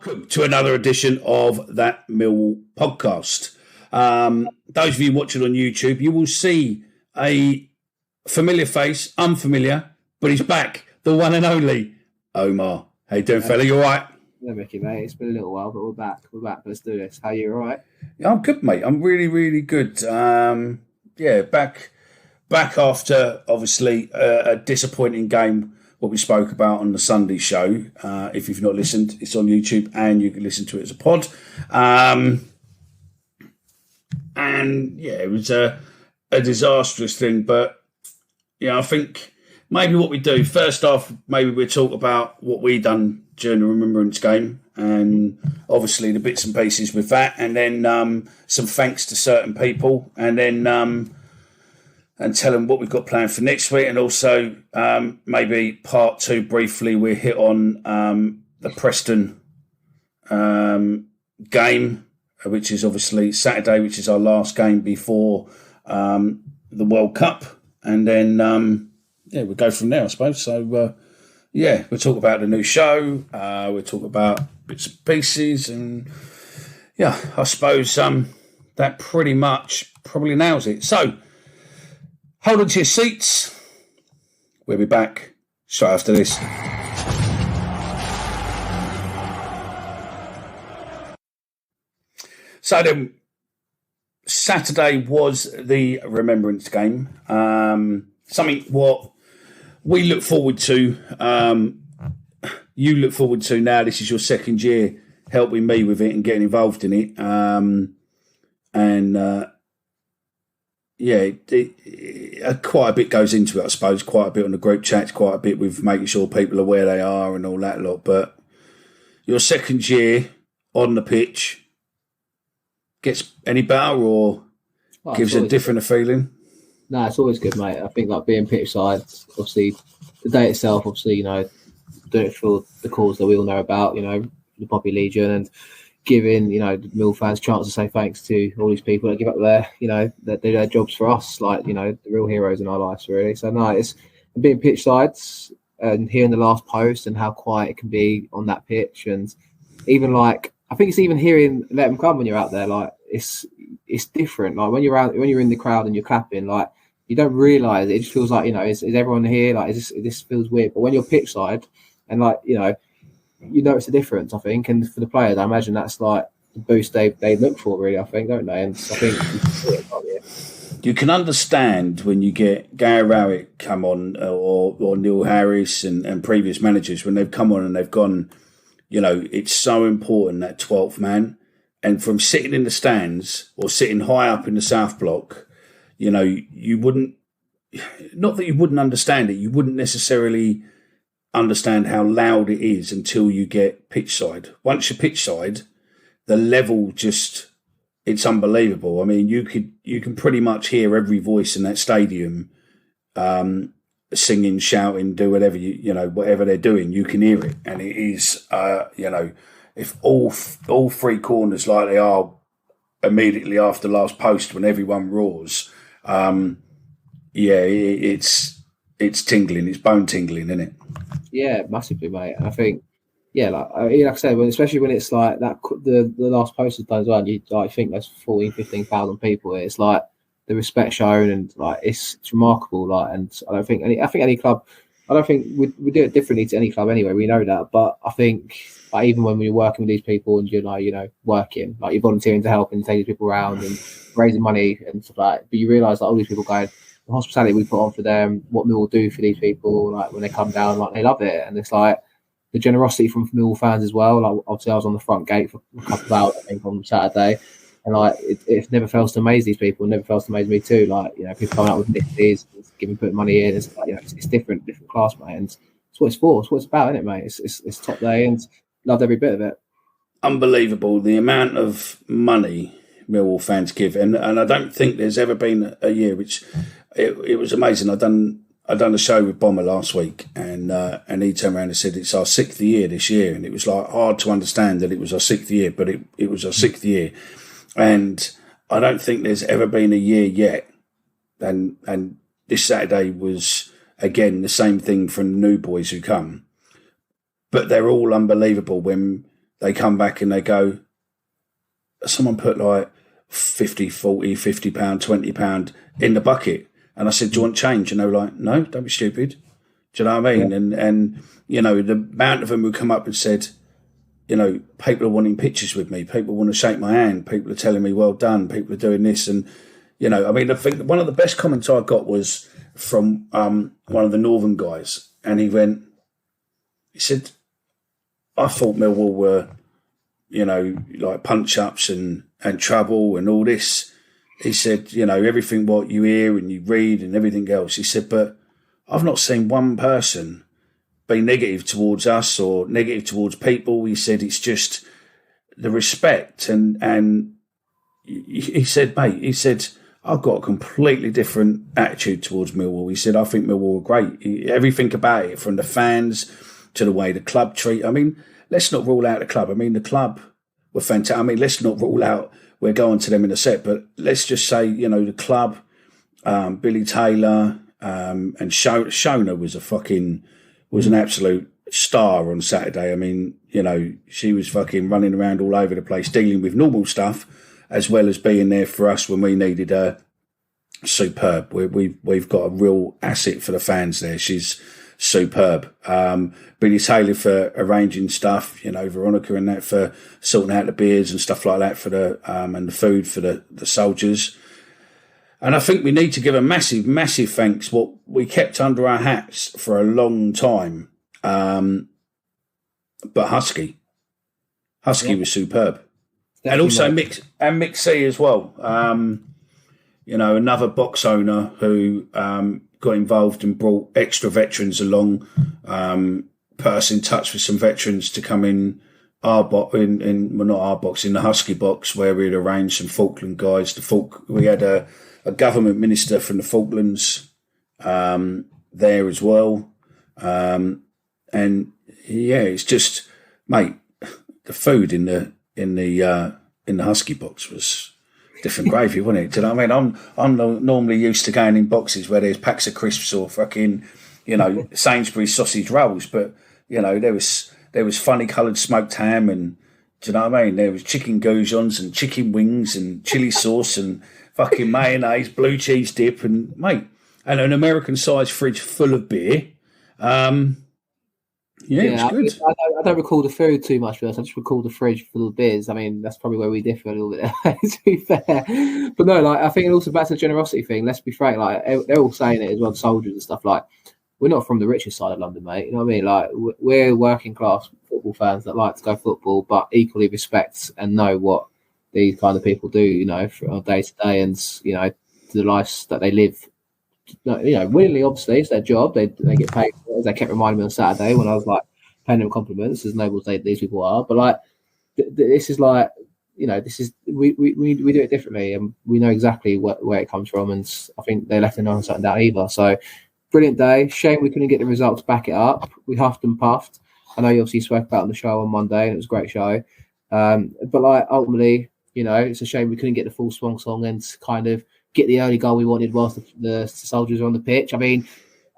welcome to another edition of that Millwall podcast. Those of you watching on YouTube, you will see a familiar face, unfamiliar, but he's back, the one and only Omer. How you doing, fella? You all right? Yeah, Micky, mate. It's been a little while, but we're back. We're back. Let's do this. How are you? All right? Yeah, I'm good, mate. I'm really, really good. Back after, obviously, a disappointing game, what we spoke about on the Sunday show. If you've not listened, it's on YouTube and you can listen to it as a pod. It was a disastrous thing. But, I think maybe what we do, first off, maybe we'll talk about what we done during the Remembrance game and obviously the bits and pieces with that. And then some thanks to certain people. And then... and tell them what we've got planned for next week. And also maybe part two, briefly, we hit on the Preston game, which is obviously Saturday, which is our last game before the World Cup. And then, we'll go from there, I suppose. So, we'll talk about the new show. We'll talk about bits and pieces. And, I suppose that pretty much probably nails it. So, hold on to your seats. We'll be back straight after this. So then, Saturday was the Remembrance game. Something what we look forward to. You look forward to now. This is your second year helping me with it and getting involved in it. Quite a bit goes into it, I suppose. Quite a bit on the group chats, quite a bit with making sure people are where they are and all that lot. But your second year on the pitch gets any better or gives a different feeling? No, it's always good, mate. I think like being pitch side, obviously the day itself, obviously, doing it for the cause that we all know about, the Poppy Legion and giving, the Mill fans a chance to say thanks to all these people that give up that do their jobs for us, the real heroes in our lives, really. So, no, it's being pitch sides and hearing the last post and how quiet it can be on that pitch. And even I think it's even hearing Let Them Come when you're out there, it's different. Like when you're in the crowd and you're clapping, you don't realise it just feels like, is everyone here? This feels weird. But when you're pitch side and you notice the difference, I think, and for the players, I imagine that's the boost they look for, really. I think, don't they? And I think you can understand when you get Gary Rowett come on, or Neil Harris and previous managers when they've come on and they've gone. It's so important, that 12th man, and from sitting in the stands or sitting high up in the South Block, you wouldn't. Not that you wouldn't understand it, you wouldn't necessarily understand how loud it is until you get pitch side. Once you're pitch side, the level it's unbelievable. I mean, you can pretty much hear every voice in that stadium, singing, shouting, do whatever whatever they're doing, you can hear it. And it is, if all three corners like they are immediately after last post when everyone roars, it's tingling, it's bone tingling, isn't it? Yeah, massively, mate. I think, like I said, especially when it's like that, the last post is done as well, and you think there's 15,000 people. It's like the respect shown, and it's remarkable. And I think any club, I don't think we do it differently to any club anyway. We know that, but I think even when we're working with these people and you're working, you're volunteering to help and take these people around and raising money and stuff like that, but you realise that all these people going, the hospitality we put on for them, what Mill will do for these people, when they come down, they love it. And it's the generosity from Mill fans as well. Obviously, I was on the front gate for a couple of hours, I think, on Saturday, and it never fails to amaze these people. It never fails to amaze me too. People coming up with nifties, putting money in. It's it's different class, mate. And it's what it's for. It's what it's about, isn't it, mate? It's top day and loved every bit of it. Unbelievable the amount of money Millwall fans give, and I don't think there's ever been a year which. It was amazing. I done a show with Bomber last week, and he turned around and said it's our 6th year this year, and it was hard to understand that it was our 6th year, but it was our 6th year, and I don't think there's ever been a year yet, and this Saturday was again the same thing from the new boys who come, but they're all unbelievable when they come back and they go, someone put like 50, 40, 50 pound, 20 pound in the bucket. And I said, do you want change? And they were like, no, don't be stupid. Do you know what I mean? Yeah. And you know, the amount of them who come up and said, you know, people are wanting pictures with me. People want to shake my hand. People are telling me, well done. People are doing this. And, you know, I mean, I think one of the best comments I got was from one of the Northern guys. And he said, I thought Millwall were, you know, like punch-ups and trouble and all this. He said, you know, everything what you hear and you read and everything else. He said, but I've not seen one person be negative towards us or negative towards people. He said, it's just the respect. And he said, mate, I've got a completely different attitude towards Millwall. He said, I think Millwall are great. Everything about it, from the fans to the way the club treat. I mean, let's not rule out the club. I mean, the club were fantastic. I mean, let's not rule out we're going to them in a set, but let's just say, you know, the club, Billy Taylor, and Shona was an absolute star on Saturday. I mean, you know, she was fucking running around all over the place, dealing with normal stuff, as well as being there for us when we needed her. Superb. We've got a real asset for the fans there. She's superb. Billy Taylor for arranging stuff, you know, Veronica and that for sorting out the beers and stuff like that for the and the food for the soldiers. And I think we need to give a massive, massive thanks. What we kept under our hats for a long time, but Husky was superb, definitely. And also Micky as well. You know, another box owner who got involved and brought extra veterans along, put us in touch with some veterans to come in our box, not our box, in the Husky box, where we'd arranged some Falkland guys. We had a government minister from the Falklands there as well, and yeah, it's just, mate, the food in the Husky box was different gravy, wasn't it? Do you know what I mean? I'm normally used to going in boxes where there's packs of crisps or fucking, you know, Sainsbury's sausage rolls, but you know, there was funny coloured smoked ham, and do you know what I mean? There was chicken goujons and chicken wings and chili sauce and fucking mayonnaise, blue cheese dip, and mate, and an American sized fridge full of beer. Yeah, it was good. I don't recall the food too much for us. I just recall the fridge full of beers. I mean, that's probably where we differ a little bit, to be fair. But no, like, I think also back to the generosity thing, let's be frank, like, they're all saying it as well, soldiers and stuff, like, we're not from the richest side of London, mate. You know what I mean? Like, we're working class football fans that like to go football, but equally respect and know what these kind of people do, you know, on day to day, and, you know, the lives that they live, you know, willingly, obviously, it's their job. They get paid. As they kept reminding me on Saturday when I was like paying them compliments, as noble as these people are. But like, this is like, you know, this is we do it differently, and we know exactly where it comes from. And I think they left no uncertain doubt either. So brilliant day. Shame we couldn't get the results to back it up. We huffed and puffed. I know you obviously spoke about on the show on Monday, and it was a great show. But like, ultimately, you know, it's a shame we couldn't get the full swan song and kind of get the early goal we wanted whilst the soldiers are on the pitch. I mean,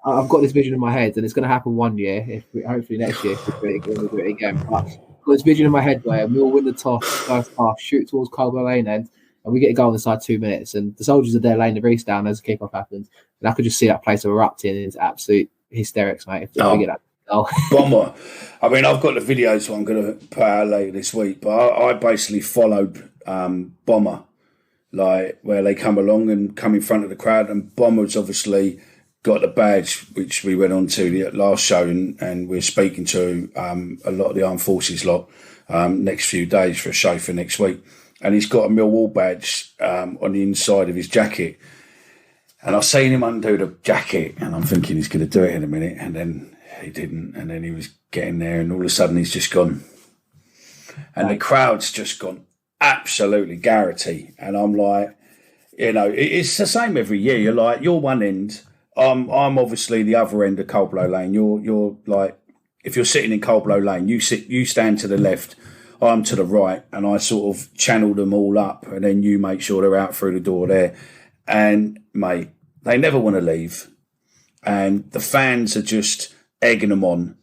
I've got this vision in my head, and it's going to happen one year. Hopefully next year, we'll do it again. But I've got this vision in my head where we'll win the toss, first half, shoot towards Colwell Lane end, and we get a goal inside 2 minutes, and the soldiers are there laying the grease down as the kickoff happens. And I could just see that place erupting, and it's absolute hysterics, mate. If we get that goal. Bomber. I mean, I've got the video, so I'm going to put out later this week, but I basically followed Bomber, like where they come along and come in front of the crowd, and Bomber's obviously got the badge, which we went on to the last show, and we're speaking to a lot of the armed forces lot next few days for a show for next week, and he's got a Millwall badge on the inside of his jacket, and I seen him undo the jacket, and I'm thinking he's going to do it in a minute, and then he didn't, and then he was getting there, and all of a sudden he's just gone, and the crowd's just gone absolutely Garrity, and I'm like, you know, it's the same every year. You're like, you're one end, I'm obviously the other end of Coldblow Lane. You're like, if you're sitting in Coldblow Lane, you stand to the left, I'm to the right, and I sort of channel them all up, and then you make sure they're out through the door there. And mate, they never want to leave, and the fans are just egging them on,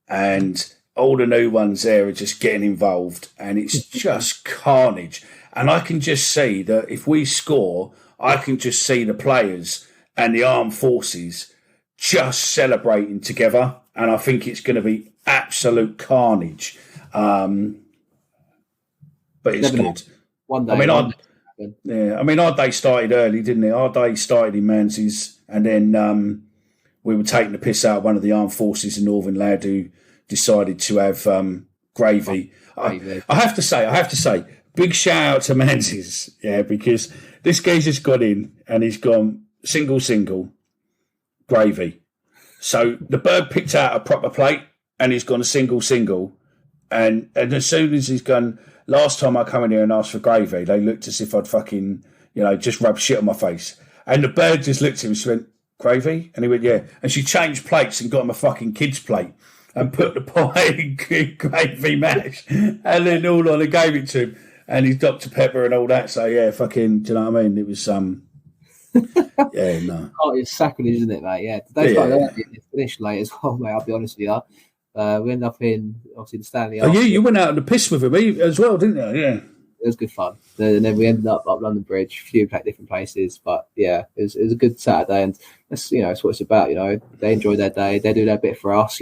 and all the new ones there are just getting involved, and it's just carnage. And I can just see that if we score, I can just see the players and the armed forces just celebrating together. And I think it's going to be absolute carnage. But it's good. One day. I mean, our day started early, didn't it? Our day started in Manses, and then we were taking the piss out of one of the armed forces in Northern lad who decided to have gravy. I have to say, big shout out to Manses, because this guy's just got in and he's gone single, gravy. So the bird picked out a proper plate and he's gone single. And as soon as he's gone, last time I come in here and asked for gravy, they looked as if I'd fucking, just rubbed shit on my face. And the bird just looked at him, she went, gravy? And he went, yeah. And she changed plates and got him a fucking kid's plate and put the pie in gravy mash and then all on and gave it to him. And he's Dr. Pepper and all that. So, yeah, fucking, do you know what I mean? It was, yeah, no. Oh, it's sacrilege, isn't it, mate? Yeah. Today's finished late as well, mate. I'll be honest with you. We ended up in, obviously, the Stanley. Oh, you went out on the piss with him as well, didn't you? Yeah. It was good fun. And then we ended up London Bridge, a few different places. But, yeah, it was a good Saturday. And, that's what it's about, They enjoy their day. They do their bit for us,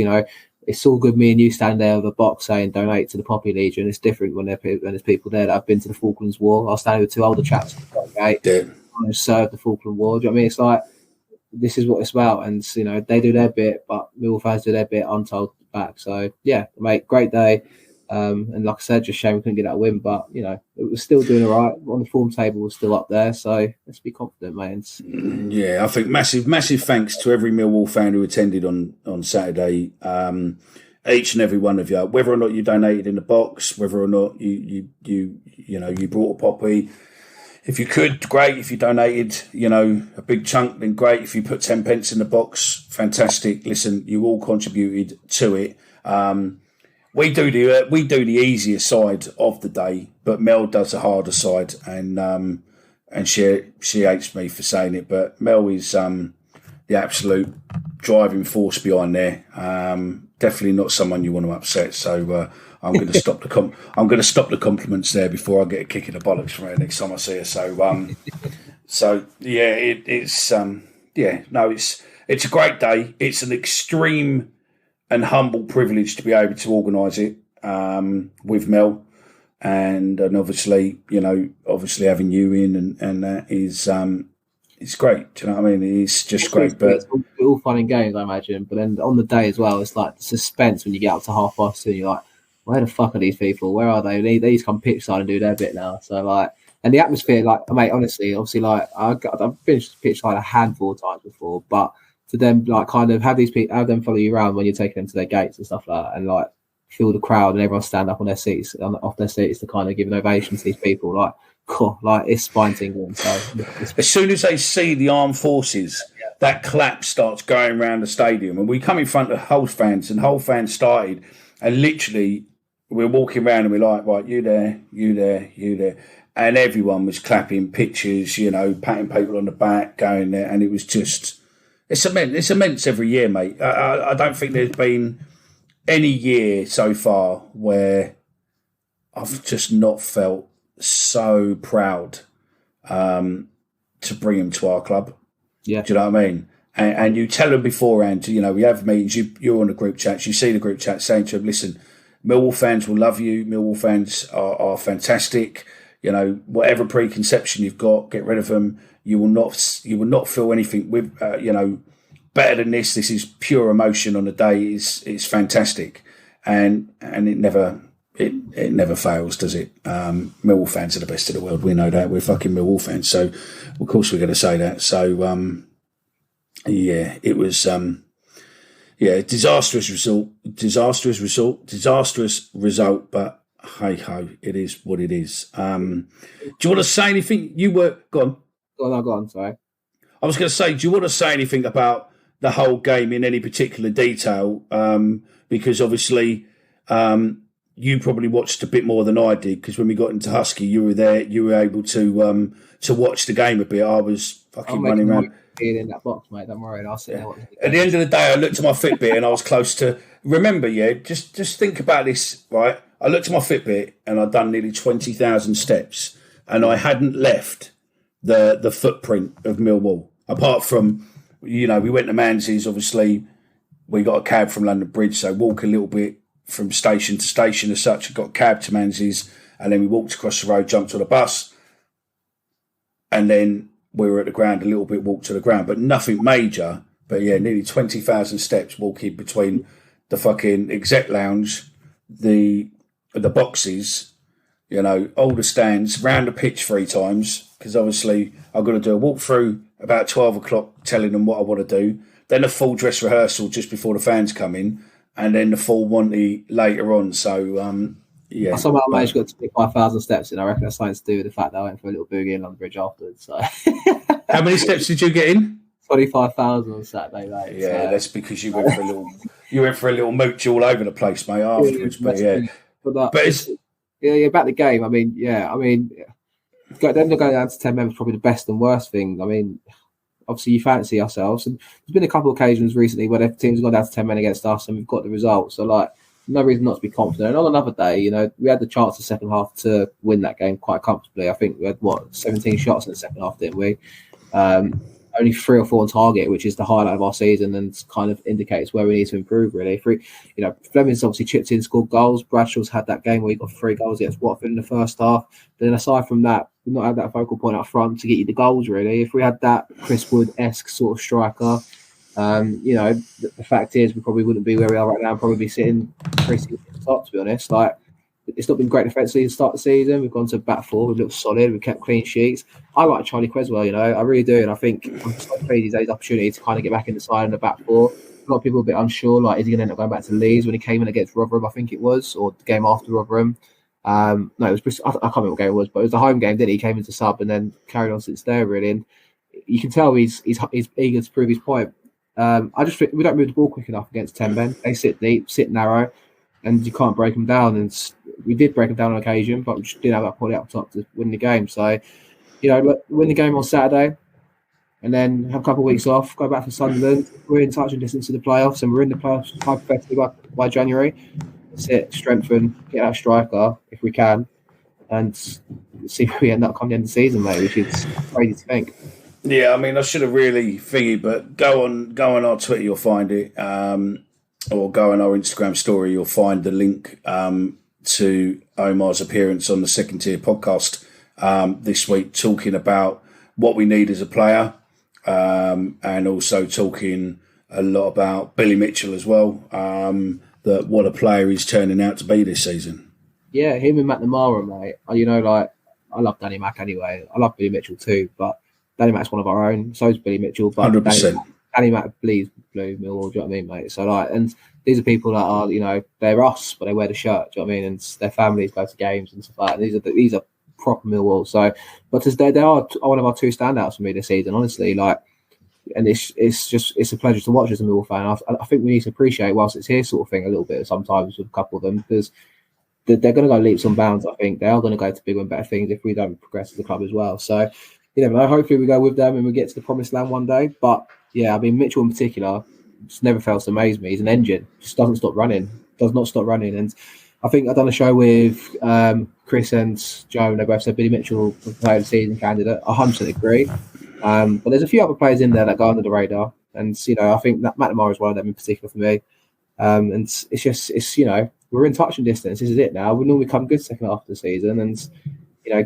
It's all good. Me and you stand there with a box saying donate to the Poppy Legion. It's different when there's people there that have been to the Falklands War. I was standing with two older chaps at the gate who served the Falkland War. Do you know what I mean? It's like, this is what it's about. And, they do their bit, but Millwall fans do their bit untold back. So, yeah, mate, great day. And like I said, just shame we couldn't get that win, but it was still doing all right. On the form table was still up there, so let's be confident, mate. Yeah, I think massive thanks to every Millwall fan who attended on Saturday. Each and every one of you, whether or not you donated in the box, whether or not you brought a poppy. If you could, great. If you donated, a big chunk, then great. If you put 10 pence in the box, fantastic. Listen, you all contributed to it. We do the easier side of the day, but Mel does the harder side, and she hates me for saying it, but Mel is the absolute driving force behind there. Definitely not someone you want to upset. So I'm going to stop the compliments there before I get a kick in the bollocks from her next time I see her. So yeah, it's a great day. It's an extreme and humble privilege to be able to organise it with Mel, and obviously having you in and that is it's great. Do you know what I mean? It's just great. But it's all fun and games, I imagine. But then on the day as well, it's like the suspense when you get up to 2:30 and you're like, where the fuck are these people? Where are they? They need to come pitch side and do their bit now. So like, and the atmosphere, like, mate, honestly, obviously, like I've finished pitch side a handful of times before, but to them, like, kind of have them follow you around when you're taking them to their gates and stuff like that, and like feel the crowd and everyone stand up on their seats, off their seats to kind of give an ovation to these people. Like, cool, like it's spine tingling. So as soon as they see the armed forces, that clap starts going around the stadium, and we come in front of Hull fans, and Hull fans started, and literally we're walking around and we're like, right, you there, you there, you there. And everyone was clapping, pictures, patting people on the back, going there, and it was just. It's immense every year, mate. I don't think there's been any year so far where I've just not felt so proud to bring him to our club. Yeah. Do you know what I mean? And you tell them beforehand, we have meetings, you're on the group chats, you see the group chat saying to them, listen, Millwall fans will love you. Millwall fans are fantastic. Whatever preconception you've got, get rid of them. You will not feel anything with better than this. This is pure emotion on the day. It's fantastic, and it never fails, does it? Millwall fans are the best in the world. We know that. We're fucking Millwall fans, so of course we're going to say that. So it was disastrous result, but. Hey ho, it is what it is. Do you want to say anything? Go on. Sorry. I was going to say, do you want to say anything about the whole game in any particular detail? Because obviously, you probably watched a bit more than I did, because when we got into Husky, you were there. You were able to watch the game a bit. I was fucking running around. In that box, mate. Don't worry. I'll sit there watching the game. At the end of the day, I looked at my Fitbit and I was close to. Remember, just think about this, right? I looked at my Fitbit and I'd done nearly 20,000 steps, and I hadn't left the footprint of Millwall. Apart from, we went to Manzies. Obviously, we got a cab from London Bridge, so walk a little bit from station to station as such. I got a cab to Manzies, and then we walked across the road, jumped on a bus, and then we were at the ground a little bit, walked to the ground, but nothing major. But yeah, nearly 20,000 steps walking between the fucking exec lounge, the boxes, all the stands, round the pitch 3 times, because obviously I've got to do a walkthrough about 12 o'clock telling them what I want to do, then a full dress rehearsal just before the fans come in, and then the full Monty later on. So, yeah. I somehow managed to get to 5,000 steps, and I reckon that's something to do with the fact that I went for a little boogie in London Bridge afterwards. So. How many steps did you get in? 25,000 on Saturday, mate. Yeah, that's because you went for a little mooch all over the place, mate, afterwards. But it's about the game. Them going down to 10 men was probably the best and worst thing. I mean, obviously you fancy ourselves, and there's been a couple of occasions recently where the teams have gone down to 10 men against us, and we've got the result. So no reason not to be confident. And on another day, we had the chance the second half to win that game quite comfortably. I think we had 17 shots in the second half, didn't we? Only 3 or 4 on target, which is the highlight of our season and kind of indicates where we need to improve, really. Fleming's obviously chipped in, scored goals. Bradshaw's had that game where he got 3 goals against Watford in the first half. But then aside from that, we've not had that focal point up front to get you the goals, really. If we had that Chris Wood-esque sort of striker, the fact is we probably wouldn't be where we are right now, probably be sitting pretty at the top, to be honest. It's not been great defensively to start the season. We've gone to bat 4. We've looked solid. We've kept clean sheets. I like Charlie Creswell, I really do. And I think I'm so pleased he's had his opportunity to kind of get back in the side in the bat 4. A lot of people are a bit unsure. Is he going to end up going back to Leeds when he came in against Rotherham, I think it was, or the game after Rotherham? No, it was Bristol. I can't remember what game it was, but it was the home game, didn't he? He came into sub and then carried on since there, really. And you can tell he's eager to prove his point. I just think we don't move the ball quick enough against 10 men. They sit deep, sit narrow, and you can't break them down. And we did break them down on occasion, but we just didn't have that quality up top to win the game. So, win the game on Saturday, and then have a couple of weeks off, go back to Sunderland. We're in touch and distance to the playoffs, and we're in the playoffs hypothetically by January. Sit, strengthen, get that striker if we can, and see where we end up come the end of the season, mate, which is crazy to think. Yeah, I should have really thingy, but go on our Twitter, you'll find it, or go on our Instagram story, you'll find the link to Omar's appearance on the Second Tier podcast this week, talking about what we need as a player, and also talking a lot about Billy Mitchell as well, that what a player he's turning out to be this season. Yeah, him and McNamara, mate. I love Danny Mac anyway. I love Billy Mitchell too, but Danny Mac's one of our own. So is Billy Mitchell. But 100%. Danny Mac bleeds blue Millwall. Do you know what I mean, mate? So and these are people that are, they're us, but they wear the shirt. Do you know what I mean? And their families go to games and stuff like that. These are proper Millwall. So, but they are one of our 2 standouts for me this season, honestly. And it's a pleasure to watch as a Millwall fan. I think we need to appreciate whilst it's here sort of thing a little bit sometimes with a couple of them, because they're going to go leaps and bounds. I think they are going to go to bigger and better things if we don't progress as a club as well. So, hopefully we go with them and we get to the promised land one day. But yeah, Mitchell in particular just never fails to amaze me. He's an engine, just does not stop running. And I think I've done a show with Chris and Joe, and they both said Billy Mitchell was player of the season candidate. I 100% agree. But there's a few other players in there that go under the radar, and I think that McNamara is one of them in particular for me. And it's we're in touch and distance. This is it now. We normally come good second half of the season, and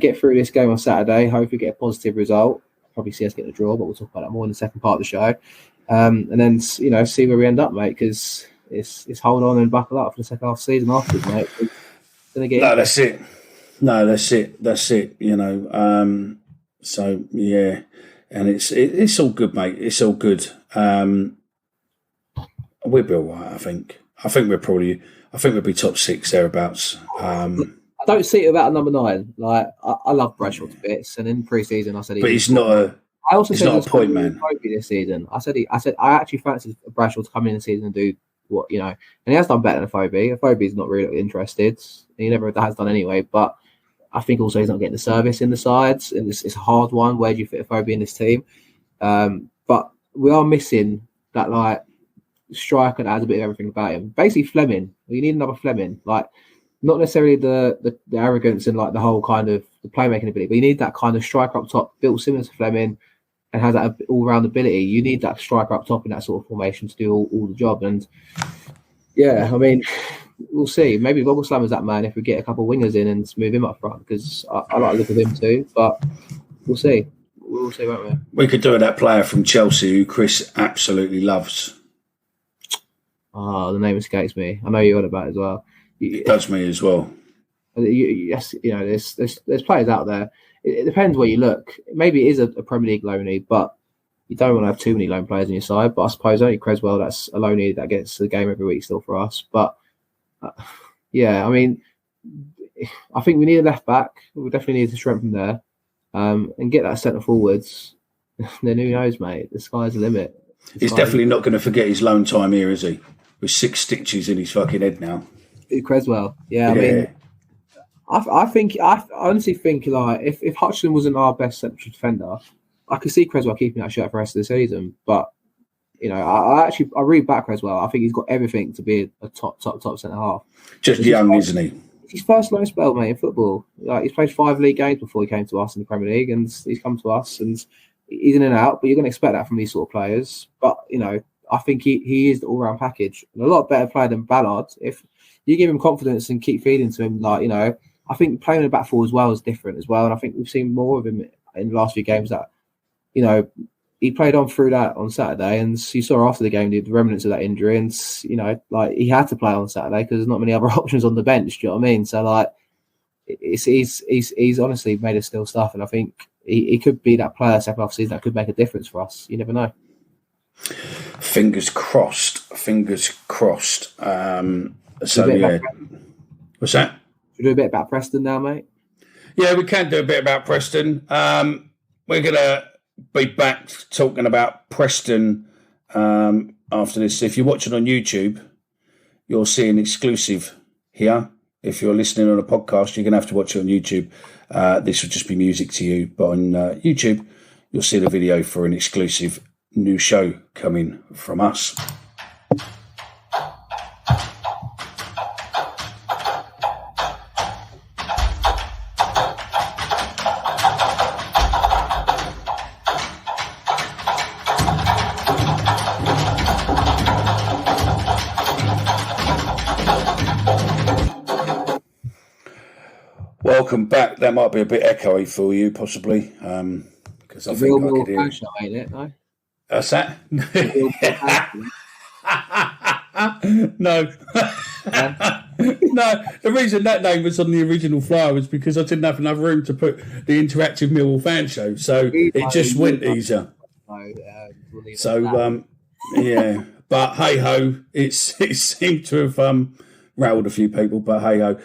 get through this game on Saturday. Hopefully, get a positive result. Probably see us get a draw, but we'll talk about that more in the second part of the show. And then see where we end up, mate. Because it's hold on and buckle up for the second half of the season afterwards, mate. That's it. No, that's it. So yeah, and it's all good, mate. It's all good. We'll be all right, I think. I think we'll be top 6 thereabouts. I don't see it about a number 9. I love Bradshaw to bits, and in pre-season I said, but he's not a. I also he's said not a point man. This season, I said I actually fancy Bradshaw to come in the season and do what, and he has done better than Afobe. Afobe's not really interested. He never has done anyway, but I think also he's not getting the service in the sides, and it's a hard one. Where do you fit Afobe in this team? But we are missing that like striker that has a bit of everything about him. Basically, Fleming. You need another Fleming, like not necessarily the arrogance and like the whole kind of the playmaking ability, but you need that kind of striker up top, built similar to Fleming, and has that all-round ability. You need that striker up top in that sort of formation to do all the job. And yeah, I mean, we'll see. Maybe Vogelslam is that man if we get a couple of wingers in and move him up front, because I like the look of him too. But we'll see. We'll see, won't we? We could do with that player from Chelsea who Chris absolutely loves. Oh, the name escapes me. I know you're on about it as well. It does me as well. Yes, there's players out there. It depends where you look. Maybe it is a Premier League loanee, but you don't want to have too many loan players on your side. But I suppose only Creswell, that's a loanee that gets to the game every week still for us. But yeah, I mean, I think we need a left back. We definitely need to strengthen there and get that centre forwards. Then who knows, mate? The sky's the limit. He's definitely not going to forget his loan time here, is he? With 6 stitches in his fucking head now. Creswell, yeah. I mean, I honestly think like if Hutchinson wasn't our best central defender, I could see Creswell keeping that shirt for the rest of the season. But I read back Creswell. I think he's got everything to be a top centre half. Just young, isn't he? It's his first loan spell, mate, in football. Like he's played 5 league games before he came to us in the Premier League, and he's come to us and he's in and out. But you're going to expect that from these sort of players. But I think he is the all-round package, and a lot better player than Ballard. If you give him confidence and keep feeding to him, I think playing in the back four as well is different as well. And I think we've seen more of him in the last few games that, he played on through that on Saturday, and you saw after the game the remnants of that injury, and he had to play on Saturday because there's not many other options on the bench. Do you know what I mean? So he's honestly made us still stuff, and I think he could be that player second half season that could make a difference for us. You never know. Fingers crossed. So yeah, what's that? Should we do a bit about Preston now, mate? Yeah, we can do a bit about Preston. We're gonna be back talking about Preston after this. If you're watching on YouTube, you'll see an exclusive here. If you're listening on a podcast, you're going to have to watch it on YouTube. This will just be music to you. But on YouTube, you'll see the video for an exclusive new show coming from us. Welcome back. That might be a bit echoey for you, possibly, because I think I could hear. Show, ain't it? No? What's that? No. No. The reason that name was on the original flyer was because I didn't have enough room to put the interactive Millwall fan show, so it just went easier. So yeah, but hey ho, it seemed to have rattled a few people, but hey ho,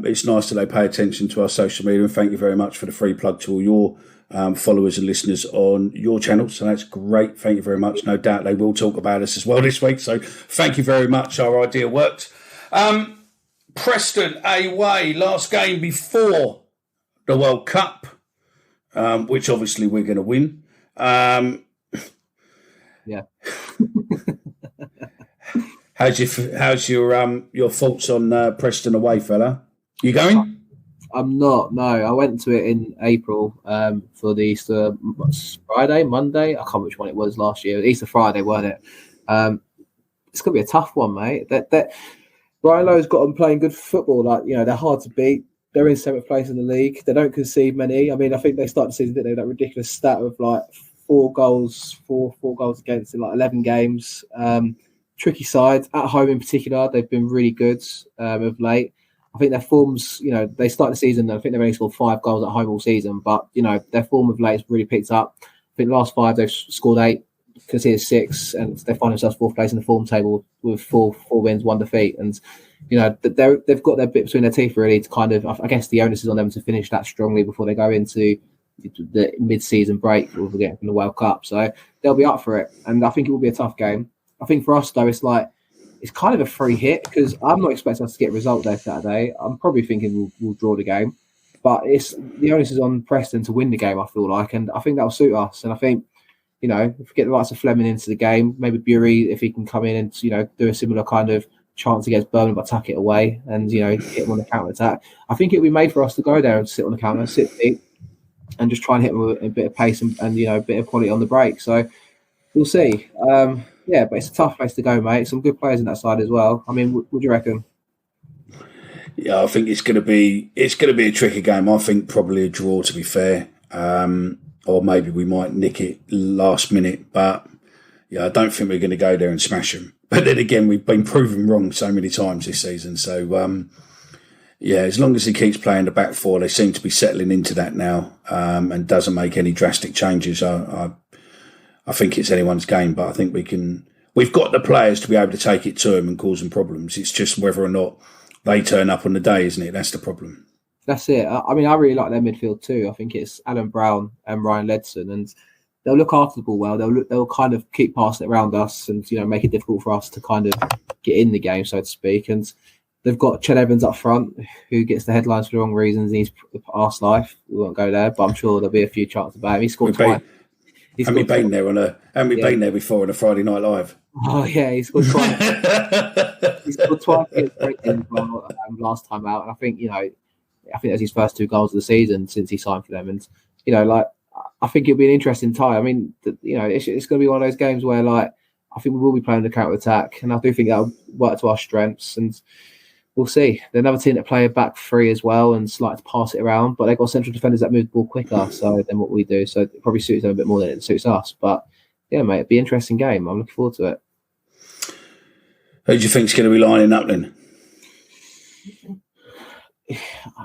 it's nice that they pay attention to our social media, and thank you very much for the free plug to all your followers and listeners on your channel. So that's great. Thank you very much. No doubt they will talk about us as well this week. So thank you very much. Our idea worked. Preston away, last game before the World Cup, which obviously we're going to win. Yeah. How's your thoughts on Preston away, fella? You going? I'm not. No, I went to it in April for the Easter Monday. I can't remember which one it was last year. Easter Friday, wasn't it? It's gonna be a tough one, mate. That Brian Lowe's got them playing good football. Like they're hard to beat. They're in 7th place in the league. They don't concede many. I mean, I think they started the season, didn't they? That ridiculous stat of like 4 goals against in like 11 games. Tricky side at home in particular. They've been really good of late. I think their forms, they start the season. I think they've only scored 5 goals at home all season, but their form of late has really picked up. I think the last 5 they've scored 8, conceded 6, and they find themselves 4th place in the form table with 4 wins, 1 defeat. And they've got their bit between their teeth really to kind of. I guess the onus is on them to finish that strongly before they go into the mid-season break before we get from the World Cup. So they'll be up for it, and I think it will be a tough game. I think for us though, it's like it's kind of a free hit because I'm not expecting us to get a result there Saturday. I'm probably thinking we'll draw the game, but it's the onus is on Preston to win the game. I feel like, and I think that'll suit us. And I think, if we get the likes of Fleming into the game, maybe Bury, if he can come in and do a similar kind of chance against Birmingham but tuck it away and get him on the counter attack. I think it'll be made for us to go there and sit on the counter, sit deep, and just try and hit them with a bit of pace and a bit of quality on the break. So we'll see. But it's a tough place to go, mate. Some good players in that side as well. I mean, what do you reckon? Yeah, I think it's going to be a tricky game. I think probably a draw, to be fair, or maybe we might nick it last minute. But yeah, I don't think we're going to go there and smash them. But then again, we've been proven wrong so many times this season. So as long as he keeps playing the back four, they seem to be settling into that now, and doesn't make any drastic changes. I think it's anyone's game, but I think we've got the players to be able to take it to them and cause them problems. It's just whether or not they turn up on the day, isn't it? That's the problem. That's it. I mean, I really like their midfield too. I think it's Alan Brown and Ryan Ledson, and they'll look after the ball well. They'll kind of keep passing it around us and, make it difficult for us to kind of get in the game, so to speak. And they've got Ched Evans up front, who gets the headlines for the wrong reasons. He's arse life. We won't go there, but I'm sure there'll be a few chances about him. He scored twice. Haven't we been there before on a Friday Night Live? Oh yeah, he scored twice. He scored twice against Preston last time out, and I think that's his first 2 goals of the season since he signed for them. And I think it'll be an interesting tie. I mean, it's going to be one of those games where I think we will be playing the counter attack, and I do think that'll work to our strengths. And we'll see. They're another team that play a back 3 as well and like to pass it around, but they've got central defenders that move the ball quicker than what we do. So it probably suits them a bit more than it suits us. But yeah, mate, it'll be an interesting game. I'm looking forward to it. Who do you think's going to be lining up then?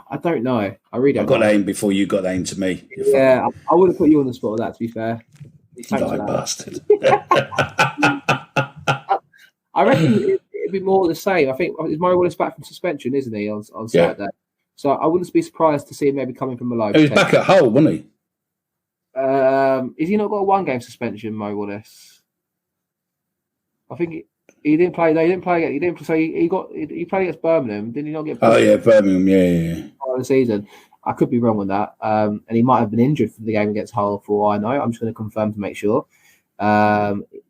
I don't know. I really don't. I got that in before you got that into me. Yeah, I would have put you on the spot with that, to be fair. You bastard. I reckon it'd be more the same. I think is Murray Wallace back from suspension, isn't he, on Saturday? Yeah. So I wouldn't be surprised to see him maybe coming from Malone. He was back at Hull, wasn't he? Is he not got a 1-game suspension, Mo Wallace? I think he didn't play. He didn't play. He didn't. So he played against Birmingham. Did he not get? Oh yeah, Birmingham. Yeah. The season. I could be wrong on that. And he might have been injured for the game against Hull, for all I know. I'm just going to confirm to make sure.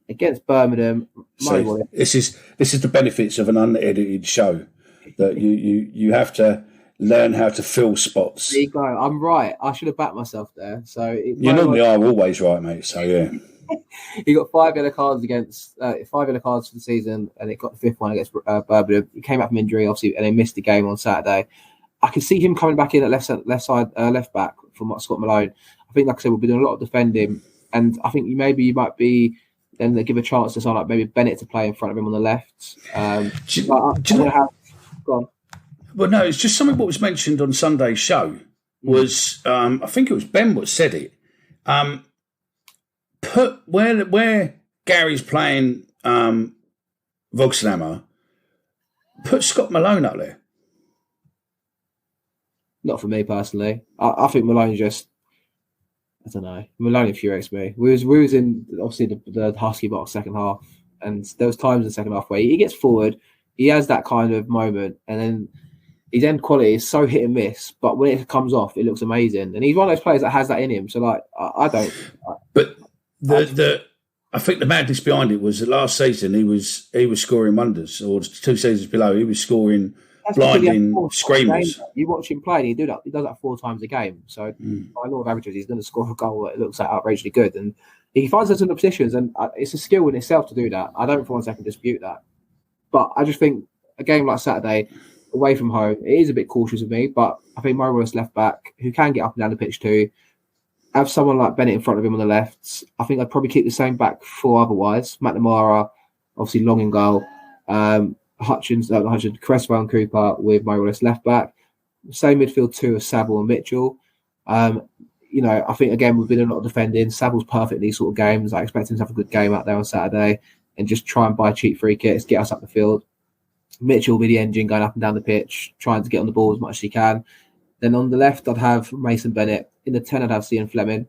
Against Birmingham, so this is the benefits of an unedited show, that you have to learn how to fill spots. There you go. I'm right. I should have backed myself there. So you normally are always right, mate. So yeah. He got 5 yellow cards against 5 yellow cards for the season, and it got the 5th one against Birmingham. He came back from injury, obviously, and they missed the game on Saturday. I can see him coming back in at left back from Scott Malone. I think, like I said, we'll be doing a lot of defending, and I think you might be then they give a chance to someone like maybe Bennett to play in front of him on the left. Go on. Well, no, it's just something what was mentioned on Sunday's show was I think it was Ben what said it. Put where Gary's playing Voxenhammer, put Scott Malone up there. Not for me personally. I think Malone just, I don't know. Malone infuriates me. We was in obviously the Husky box second half, and there was times in the second half where he gets forward, he has that kind of moment, and then his end quality is so hit and miss. But when it comes off, it looks amazing, and he's one of those players that has that in him. So like, I don't. But I think the madness behind it was that last season he was scoring wonders, or 2 seasons below he was scoring. That's blinding screamers. You watch him play, and he does that 4 times a game. So by law of averages, he's going to score a goal that looks outrageously good, and he finds us in the positions, and it's a skill in itself to do that. I don't for 1 second dispute that, but I just think a game like Saturday, away from home, it is a bit cautious of me. But I think Murray Wallace left back, who can get up and down the pitch too. Have someone like Bennett in front of him on the left. I think I'd probably keep the same back 4 otherwise. McNamara, obviously long in goal. Hutchins, Cresswell and Cooper with Murray Wallace left back. Same midfield 2 as Saville and Mitchell. I think again we've been a lot of defending. Saville's perfect in these sort of games. I expect him to have a good game out there on Saturday and just try and buy cheap free kicks, get us up the field. Mitchell will be the engine going up and down the pitch, trying to get on the ball as much as he can. Then on the left, I'd have Mason Bennett. In the 10, I'd have Cian Fleming.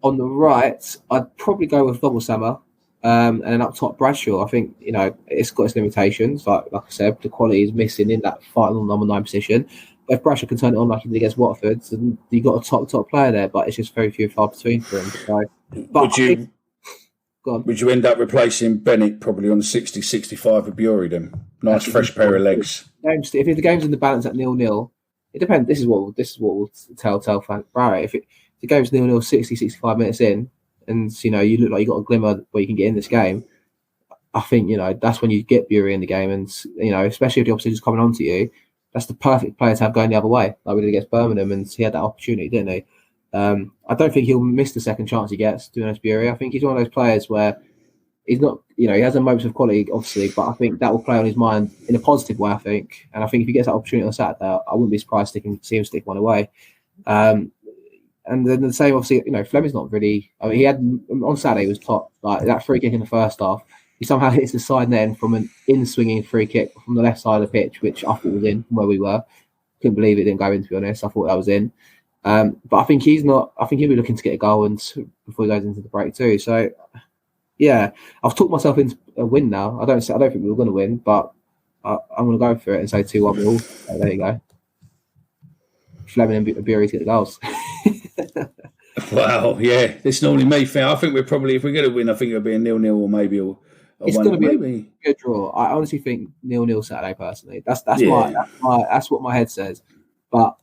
On the right, I'd probably go with Vogelsammer. And then up top, Bradshaw, I think, it's got its limitations. Like I said, the quality is missing in that final number 9 position. But if Bradshaw can turn it on like he did against Watford, then you got a top player there, but it's just very few and far between for him. So, would you end up replacing Bennett probably on 60-65 with Bury then? Nice fresh pair of legs. If the game's in the balance at 0-0, it depends. This is what we'll tell Barry. If the game's 0-0, 60-65 minutes in, and you look like you got a glimmer where you can get in this game, I think that's when you get Bury in the game, and especially if the opposition's coming onto you, that's the perfect player to have going the other way, like we did against Birmingham, and he had that opportunity, didn't he? I don't think he'll miss the second chance he gets doing this Bury. I think he's one of those players where he's not, he has a moments of quality, obviously, but I think that will play on his mind in a positive way, I think. And I think if he gets that opportunity on Saturday, I wouldn't be surprised to see him stick one away. And then the same, obviously, Fleming's not really, he had, on Saturday, he was top. Like that free kick in the first half, he somehow hits the side net from an in-swinging free kick from the left side of the pitch, which I thought was in from where we were. Couldn't believe it didn't go in, to be honest. I thought that was in. But I think he'll be looking to get a goal before he goes into the break too. So, yeah, I've talked myself into a win now. I don't think we were going to win, but I'm going to go for it and say 2-1 all. So there you go. Fleming and Bury to get the goals. Wow, yeah. It's normally me. I think we're probably, if we're going to win, I think it'll be a 0-0 or maybe it's going to be a good draw. I honestly think 0-0 Saturday, personally. That's what my head says. But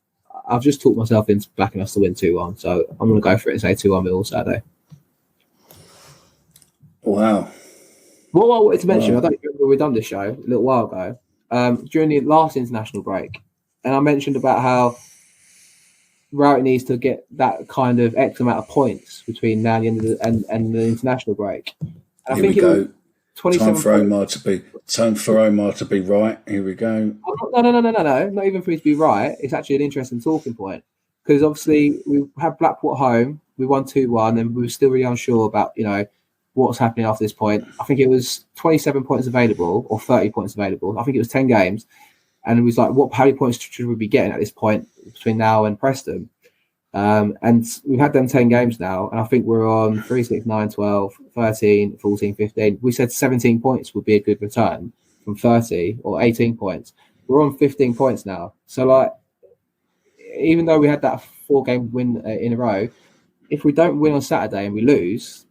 I've just talked myself into backing us to win 2-1, so I'm going to go for it and say 2-1 all Saturday. Wow. What I wanted to mention, I don't remember we've done this show a little while ago, during the last international break, and I mentioned about how Rowett needs to get that kind of X amount of points between now and the end and the international break. And I think we go. Time for Omer to be right. Here we go. No. Not even for me to be right. It's actually an interesting talking point because obviously we had Blackpool at home. We won 2-1, and we were still really unsure about what's happening after this point. I think it was 27 points available or 30 points available. I think it was 10 games, and it was like, how many points should we be getting at this point between now and Preston? And we've had them 10 games now, and I think we're on 3, 6, 9, 12, 13, 14, 15. We said 17 points would be a good return from 30 or 18 points. We're on 15 points now. So, even though we had that 4-game win in a row, if we don't win on Saturday and we lose,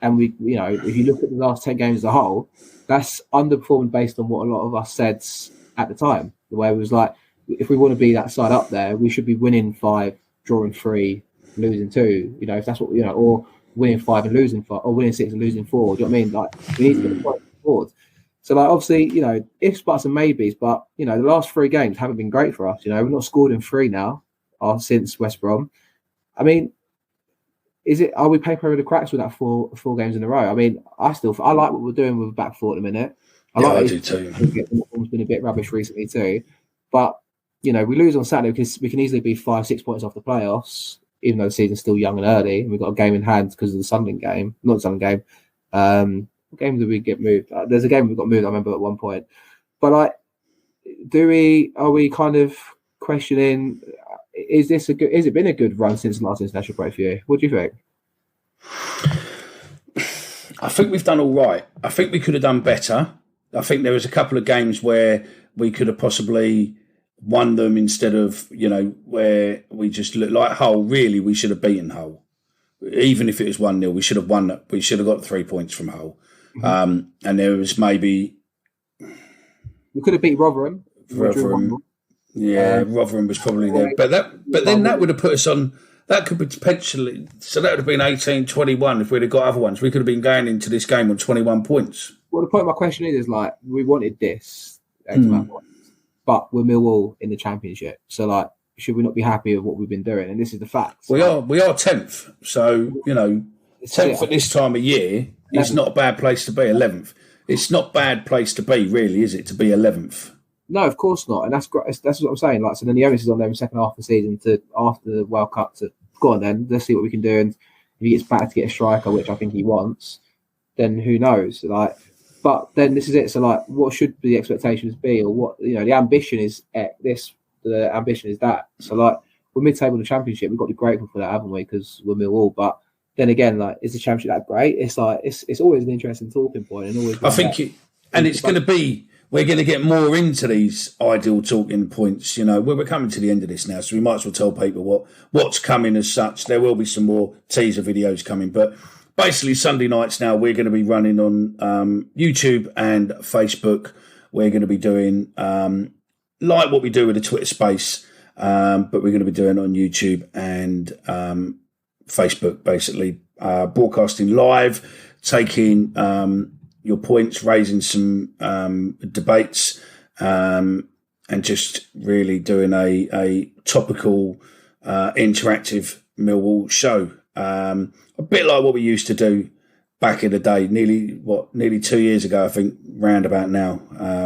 and if you look at the last 10 games as a whole, that's underperformed based on what a lot of us said at the time. The way it was like, if we want to be that side up there, we should be winning 5, drawing 3, losing 2, if that's what, or winning 5 and losing 5, or winning 6 and losing 4. Do you know what I mean? Like, we need to get the point forward. So, obviously, ifs, buts, and maybes, but, the last 3 games haven't been great for us. We've not scored in 3 now since West Brom. I mean, are we paper over the cracks with that 4 games in a row? I mean, I like what we're doing with back 4 at the minute. I do too. It's been a bit rubbish recently too. But, we lose on Saturday because we can easily be 5-6 points off the playoffs, even though the season's still young and early. And we've got a game in hand because of the Sunderland game. Not the Sunderland game. What game did we get moved? There's a game we got moved, I remember, at one point. But, are we kind of questioning, has it been a good run since the last international break for you? What do you think? I think we've done all right. I think we could have done better. I think there was a couple of games where we could have possibly won them instead of, where we just looked like Hull. Really, we should have beaten Hull. Even if it was 1-0, we should have won it. We should have got 3 points from Hull. Mm-hmm. And there was maybe... We could have beat Rotherham. Yeah, Rotherham was probably there. But then that would have put us on... That could be potentially... So that would have been 18-21 if we'd have got other ones. We could have been going into this game on 21 points. Well, the point of my question is we wanted this X amount of points, but we're Millwall in the Championship. So, should we not be happy with what we've been doing? And this is the fact. We are 10th. So, 10th at this time of year is not a bad place to be, 11th. It's not a bad place to be, really, is it, to be 11th? No, of course not. And that's great. That's what I'm saying. So then the onus is on them second half of the season after the World Cup to go on then. Let's see what we can do. And if he gets back to get a striker, which I think he wants, then who knows? But then this is it. So what should the expectations be, or what the ambition is this, the ambition is that. So we're mid-table in the Championship. We've got to be grateful for that, haven't we? Because we're Millwall. But then again, like, is the Championship that great? It's like it's always an interesting talking point, and always. I think, it's going to be. We're going to get more into these ideal talking points. We're coming to the end of this now, so we might as well tell people what's coming as such. There will be some more teaser videos coming, but basically Sunday nights now we're going to be running on YouTube and Facebook. We're going to be doing like what we do with the Twitter space, but we're going to be doing it on YouTube and Facebook, basically broadcasting live, taking your points, raising some debates, and just really doing a topical, interactive Millwall show. A bit like what we used to do back in the day, nearly 2 years ago, I think, roundabout now,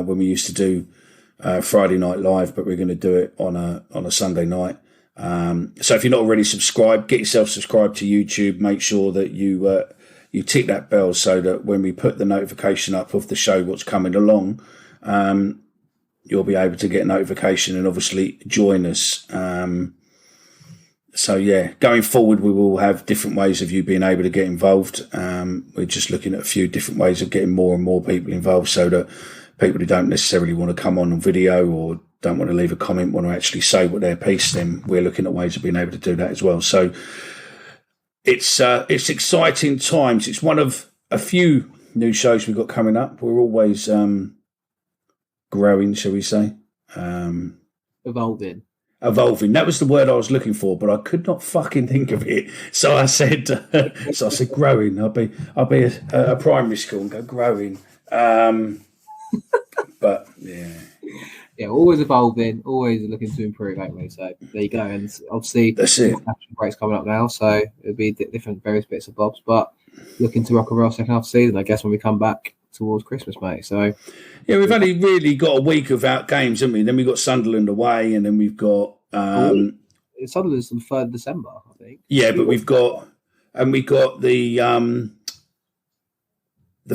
when we used to do Friday Night Live, but we're going to do it on a Sunday night. So if you're not already subscribed, get yourself subscribed to YouTube. Make sure that you tick that bell so that when we put the notification up of the show, what's coming along, you'll be able to get a notification and obviously join us. So yeah, going forward, we will have different ways of you being able to get involved. We're just looking at a few different ways of getting more and more people involved, so that people who don't necessarily want to come on video or don't want to leave a comment, want to actually say what their piece, then we're looking at ways of being able to do that as well. So it's exciting times. It's one of a few new shows we've got coming up. We're always growing, shall we say? Evolving. That was the word I was looking for, but I could not fucking think of it. So I said, growing. I'll be a primary school and go growing. But yeah. Yeah, always evolving, always looking to improve, ain't we? So there you go. And obviously, that's it. Break's coming up now, so it'll be different, various bits of bobs. But looking to rock and roll second half of the season, I guess, when we come back towards Christmas, mate. So yeah, we've only really got a week of out games, haven't we? Then we've got Sunderland away, and then we've got Sunderland's on the 3rd of December, I think. Yeah, but we've got the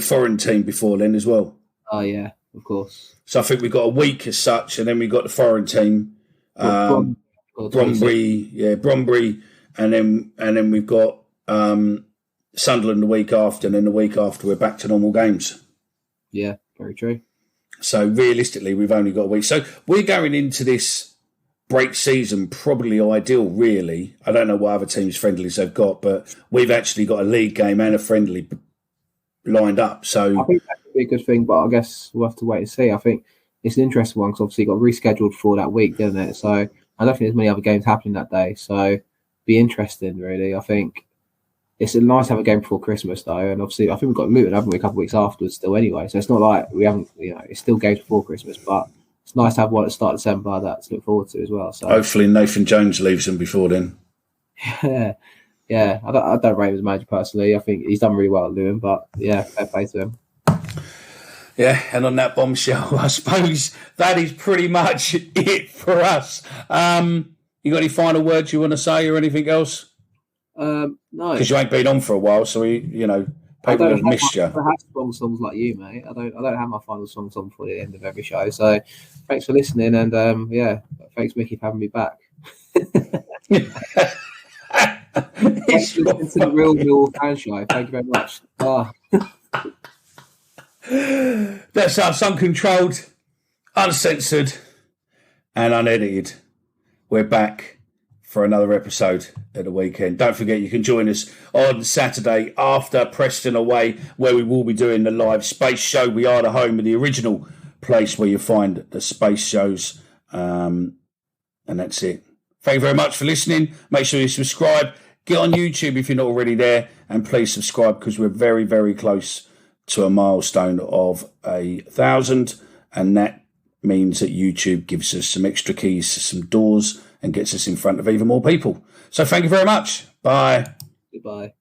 foreign team before then as well. Oh yeah, of course. So I think we've got a week as such, and then we've got the foreign team, Brombury, and then we've got Sunderland the week after, and then the week after we're back to normal games. Yeah, very true. So realistically, we've only got a week. So we're going into this break season probably ideal, really. I don't know what other teams' friendlies they've got, but we've actually got a league game and a friendly lined up. So I think that could be a good thing, but I guess we'll have to wait and see. I think it's an interesting one because obviously it got rescheduled for that week, didn't it? So I don't think there's many other games happening that day. So be interesting, really. I think it's nice to have a game before Christmas, though. And obviously, I think we've got Luton, haven't we, a couple of weeks afterwards still anyway. So it's not like we haven't, it's still games before Christmas, but it's nice to have one at the start of December that to look forward to as well. So hopefully Nathan Jones leaves them before then. Yeah. I don't rate him as manager personally. I think he's done really well at Luton, but yeah, fair play to him. Yeah, and on that bombshell, I suppose that is pretty much it for us. You got any final words you want to say or anything else? No, because you ain't been on for a while, so people have missed you. I have strong songs like you, mate. I don't have my final songs on for the end of every show. So thanks for listening, and thanks Micky for having me back. Thanks for listening to the Real Millwall Fan Show. Thank you very much. That's us, uncontrolled, uncensored, and unedited. We're back for another episode at the weekend. Don't forget, you can join us on Saturday after Preston away, where we will be doing the live space show. We are the home of the original place where you find the space shows. And that's it. Thank you very much for listening. Make sure you subscribe. Get on YouTube if you're not already there. And please subscribe, because we're very, very close to a milestone of 1,000. And that means that YouTube gives us some extra keys to some doors and gets us in front of even more people. So thank you very much. Bye. Goodbye.